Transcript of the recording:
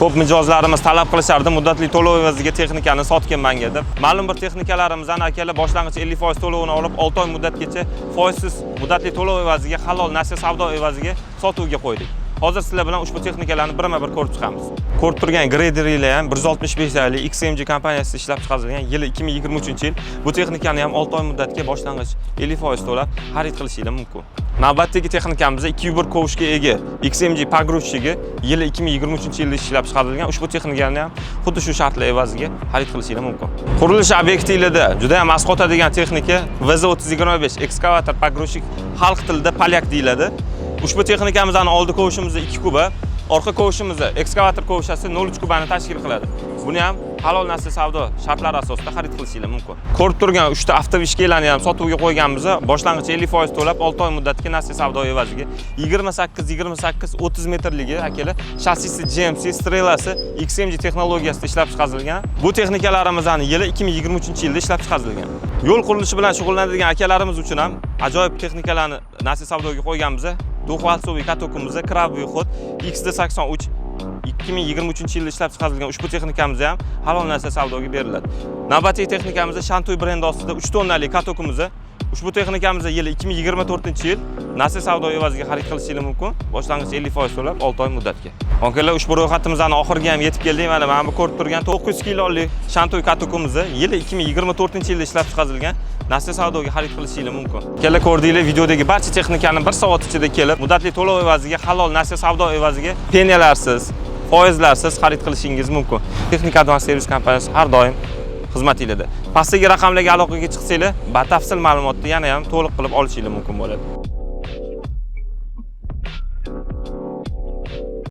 Ko'p mijozlarimiz talab qilishardi, muddatli to'lov evaziga texnikani sotgan menga deb. Ma'lum bir texnikalarimizni akalar boshlang'ich 50% to'lovini olib, 6 oy muddatgacha foizsiz muddatli to'lov evaziga halol nasiya savdo evaziga sotuvga qo'ydik. Hozir sizlar bilan ushbu texnikalarni birma-bir ko'rib chiqamiz. Ko'rib turgan Grader'lar ham 165 lik XMG kompaniyasi ishlab chiqarilgan yili 2023-yil. Bu texnikani ham 6 oy muddatga boshlang'ich 50% to'lab xarid qilishingiz mumkin. Navbatdagi texnikamizda 2 kovushga ega XMG pogrushchigi yili 2023-yilda ishlab chiqarilgan. Ushbu texnikani ham xuddi shu shartlar evaziga xarid qilishingiz mumkin. Qurilish obyektivlarida juda ham asqotadigan texnika VZ3025 ekskavator pogrushchik xalq tilida polyak deyiladi. Ushbu texnikamizning oldi kovushimizda 2 kuba, orqa kovushimizda ekskavator kovushasi 0,3 kubani tashkil qiladi. Buni ham halol nasiya savdo shartlari asosida xarid qilishingiz mumkin. Ko'rib turgan 3 ta avtovishkalarni ham sotuvga qo'yganmiz. Boshlang'ich 50% to'lab 6 oy muddatga nasiya savdo evaziga 28-30 metrligi akalar shassisi GMC Strelasi XMG texnologiyasida ishlab chiqarilgan. Bu texnikalarimizning yili 2023-yilda ishlab chiqarilgan. Yo'l qurilishi bilan shug'ullanadigan akalarimiz uchun ham ajoyib texnikalarni nasiya savdoga qo'yganmiz. Duxvalsoviy katokimiz Krabby xod XD83 2023-yilda ishlab chiqarilgan ushbu texnikamiz ham halol nasiya savdoga beriladi. Navbatdagi texnikamizda Shantoy brendi ostida 3 tonnalik katokimiz. Ushbu texnikamiz yili 2024-yil nasiya savdo evaziga xarid qilishingiz mumkin. Boshlang'ich 50% to'lab 6 oy muddatga. Onkelar ushbu ro'yxatimizning oxiriga ham yetib keldik. Mana bu ko'rib turgan 900 kilolik Shantoy katokimiz yili 2024-yilda ishlab chiqarilgan. Nasiya savdoga xarid qilishingiz mumkin. Kelar ko'rdinglar, videodagi barcha texnikani 1 soat ichida kelib, muddatli to'lov evaziga halol nasiya savdo evaziga peniyalarsiz, foizlarsiz xarid qilishingiz mumkin. Texnika Advance Servis kompaniyasi har doim xizmatingizda. Pastdagi raqamlarga aloqaga chiqsanglar, batafsil ma'lumotni yana ham to'liq qilib olishingiz mumkin bo'ladi.